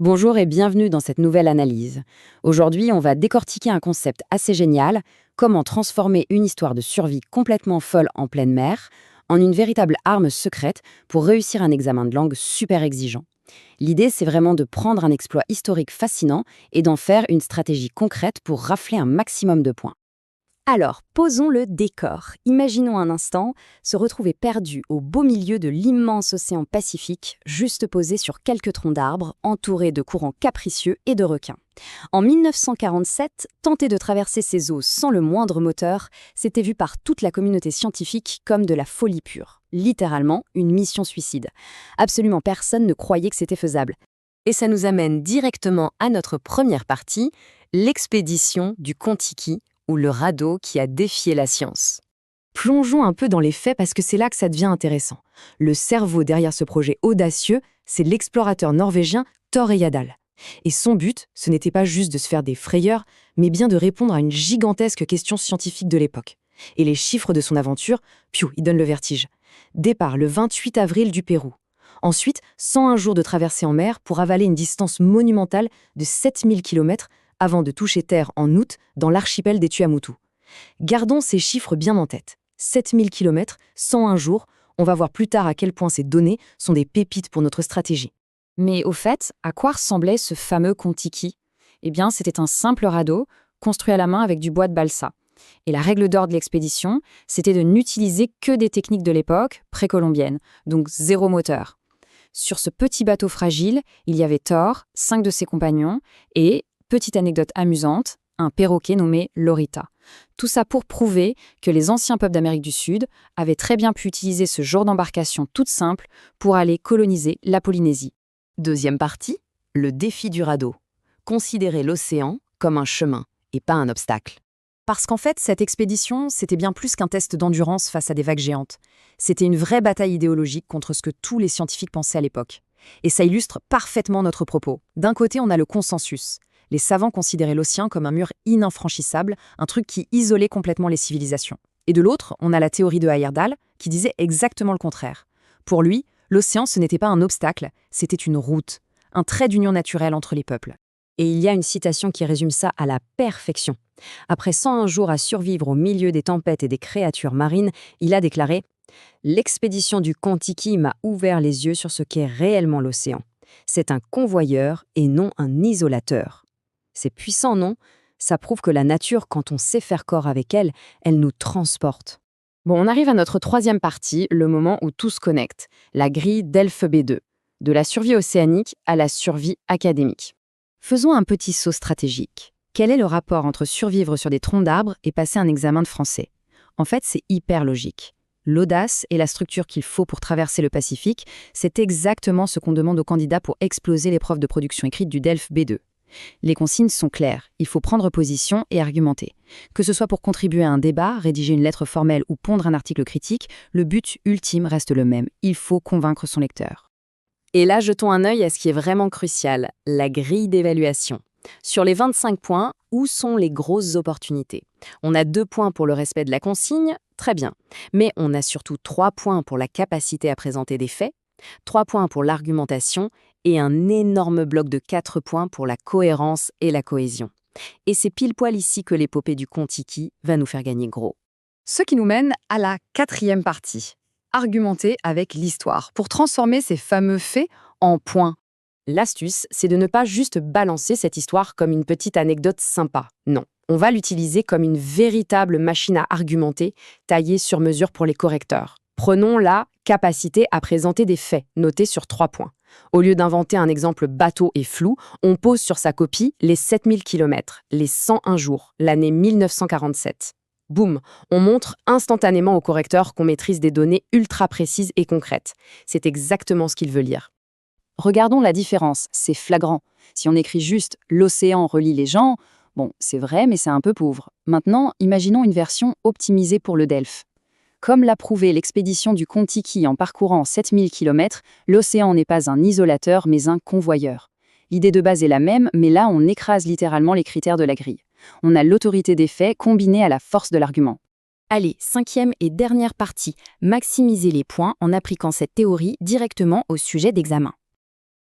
Bonjour et bienvenue dans cette nouvelle analyse. Aujourd'hui, on va décortiquer un concept assez génial, comment transformer une histoire de survie complètement folle en pleine mer en une véritable arme secrète pour réussir un examen de langue super exigeant. L'idée, c'est vraiment de prendre un exploit historique fascinant et d'en faire une stratégie concrète pour rafler un maximum de points. Alors, posons le décor. Imaginons un instant se retrouver perdu au beau milieu de l'immense océan Pacifique, juste posé sur quelques troncs d'arbres, entouré de courants capricieux et de requins. En 1947, tenter de traverser ces eaux sans le moindre moteur, c'était vu par toute la communauté scientifique comme de la folie pure. Littéralement, une mission suicide. Absolument personne ne croyait que c'était faisable. Et ça nous amène directement à notre première partie, l'expédition du Kon-Tiki, ou le radeau qui a défié la science. Plongeons un peu dans les faits parce que c'est là que ça devient intéressant. Le cerveau derrière ce projet audacieux, c'est l'explorateur norvégien Thor Heyerdahl. Et son but, ce n'était pas juste de se faire des frayeurs, mais bien de répondre à une gigantesque question scientifique de l'époque. Et les chiffres de son aventure, ils donnent le vertige. Départ le 28 avril du Pérou. Ensuite, 101 jours de traversée en mer pour avaler une distance monumentale de 7000 km avant de toucher terre en août dans l'archipel des Tuamotu. Gardons ces chiffres bien en tête. 7000 km, 101 jours, on va voir plus tard à quel point ces données sont des pépites pour notre stratégie. Mais au fait, à quoi ressemblait ce fameux Kon-Tiki ? Eh bien, c'était un simple radeau construit à la main avec du bois de balsa. Et la règle d'or de l'expédition, c'était de n'utiliser que des techniques de l'époque précolombienne, donc zéro moteur. Sur ce petit bateau fragile, il y avait Thor, 5 de ses compagnons, et, petite anecdote amusante, un perroquet nommé Lorita. Tout ça pour prouver que les anciens peuples d'Amérique du Sud avaient très bien pu utiliser ce genre d'embarcation toute simple pour aller coloniser la Polynésie. Deuxième partie, le défi du radeau. Considérer l'océan comme un chemin et pas un obstacle. Parce qu'en fait, cette expédition, c'était bien plus qu'un test d'endurance face à des vagues géantes. C'était une vraie bataille idéologique contre ce que tous les scientifiques pensaient à l'époque. Et ça illustre parfaitement notre propos. D'un côté, on a le consensus. Les savants considéraient l'océan comme un mur ininfranchissable, un truc qui isolait complètement les civilisations. Et de l'autre, on a la théorie de Heyerdahl, qui disait exactement le contraire. Pour lui, l'océan, ce n'était pas un obstacle, c'était une route, un trait d'union naturelle entre les peuples. Et il y a une citation qui résume ça à la perfection. Après 101 jours à survivre au milieu des tempêtes et des créatures marines, il a déclaré « L'expédition du Kon-Tiki m'a ouvert les yeux sur ce qu'est réellement l'océan. C'est un convoyeur et non un isolateur. » C'est puissant, non ? Ça prouve que la nature, quand on sait faire corps avec elle, elle nous transporte. Bon, on arrive à notre troisième partie, le moment où tout se connecte, la grille d'Elphes-B2, de la survie océanique à la survie académique. Faisons un petit saut stratégique. Quel est le rapport entre survivre sur des troncs d'arbres et passer un examen de français ? En fait, c'est hyper logique. L'audace et la structure qu'il faut pour traverser le Pacifique, c'est exactement ce qu'on demande aux candidats pour exploser l'épreuve de production écrite du DELF B2. Les consignes sont claires, il faut prendre position et argumenter. Que ce soit pour contribuer à un débat, rédiger une lettre formelle ou pondre un article critique, le but ultime reste le même, il faut convaincre son lecteur. Et là, jetons un œil à ce qui est vraiment crucial, la grille d'évaluation. Sur les 25 points, où sont les grosses opportunités ? On a 2 points pour le respect de la consigne, très bien. Mais on a surtout 3 points pour la capacité à présenter des faits, 3 points pour l'argumentation et un énorme bloc de 4 points pour la cohérence et la cohésion. Et c'est pile poil ici que l'épopée du Kon-Tiki va nous faire gagner gros. Ce qui nous mène à la 4e partie. Argumenter avec l'histoire pour transformer ces fameux faits en points. L'astuce, c'est de ne pas juste balancer cette histoire comme une petite anecdote sympa. Non, on va l'utiliser comme une véritable machine à argumenter, taillée sur mesure pour les correcteurs. Prenons la capacité à présenter des faits, notés sur 3 points. Au lieu d'inventer un exemple bateau et flou, on pose sur sa copie les 7000 km, les 101 jours, l'année 1947. Boum, on montre instantanément au correcteur qu'on maîtrise des données ultra précises et concrètes. C'est exactement ce qu'il veut lire. Regardons la différence, c'est flagrant. Si on écrit juste « l'océan relie les gens », bon, c'est vrai, mais c'est un peu pauvre. Maintenant, imaginons une version optimisée pour le DELF. Comme l'a prouvé l'expédition du Kon-Tiki en parcourant 7000 km, l'océan n'est pas un isolateur, mais un convoyeur. L'idée de base est la même, mais là, on écrase littéralement les critères de la grille. On a l'autorité des faits combinée à la force de l'argument. Allez, 5e et dernière partie, maximiser les points en appliquant cette théorie directement au sujet d'examen.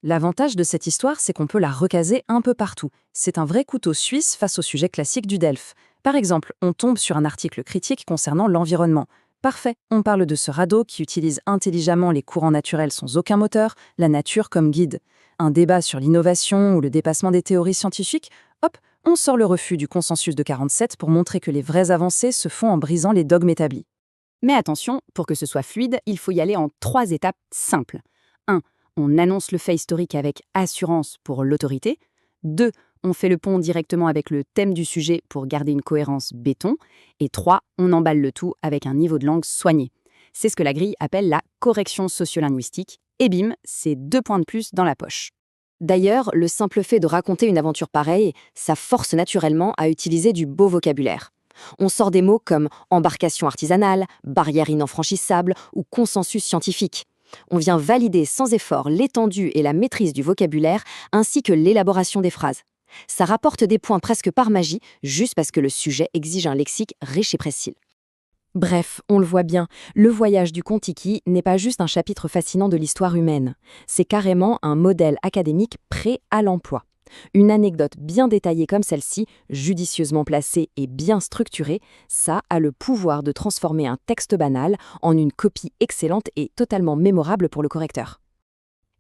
L'avantage de cette histoire, c'est qu'on peut la recaser un peu partout. C'est un vrai couteau suisse face au sujet classique du DELF. Par exemple, on tombe sur un article critique concernant l'environnement. Parfait, on parle de ce radeau qui utilise intelligemment les courants naturels sans aucun moteur, la nature comme guide. Un débat sur l'innovation ou le dépassement des théories scientifiques, hop, on sort le refus du consensus de 47 pour montrer que les vraies avancées se font en brisant les dogmes établis. Mais attention, pour que ce soit fluide, il faut y aller en 3 étapes simples. 1. On annonce le fait historique avec assurance pour l'autorité. 2. On fait le pont directement avec le thème du sujet pour garder une cohérence béton. Et 3. On emballe le tout avec un niveau de langue soigné. C'est ce que la grille appelle la correction sociolinguistique. Et bim, c'est 2 points de plus dans la poche. D'ailleurs, le simple fait de raconter une aventure pareille, ça force naturellement à utiliser du beau vocabulaire. On sort des mots comme embarcation artisanale, barrière inenfranchissable ou consensus scientifique. On vient valider sans effort l'étendue et la maîtrise du vocabulaire ainsi que l'élaboration des phrases. Ça rapporte des points presque par magie, juste parce que le sujet exige un lexique riche et précis. Bref, on le voit bien, le voyage du Kon-Tiki n'est pas juste un chapitre fascinant de l'histoire humaine. C'est carrément un modèle académique prêt à l'emploi. Une anecdote bien détaillée comme celle-ci, judicieusement placée et bien structurée, ça a le pouvoir de transformer un texte banal en une copie excellente et totalement mémorable pour le correcteur.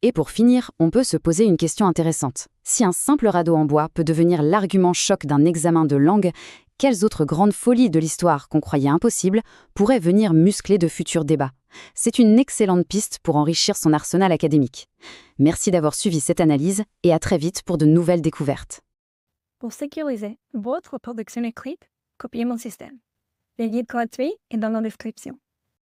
Et pour finir, on peut se poser une question intéressante. Si un simple radeau en bois peut devenir l'argument choc d'un examen de langue, quelles autres grandes folies de l'histoire qu'on croyait impossibles pourraient venir muscler de futurs débats? C'est une excellente piste pour enrichir son arsenal académique. Merci d'avoir suivi cette analyse et à très vite pour de nouvelles découvertes. Pour sécuriser votre production écrite, copiez mon système. Le guide gratuit est dans la description.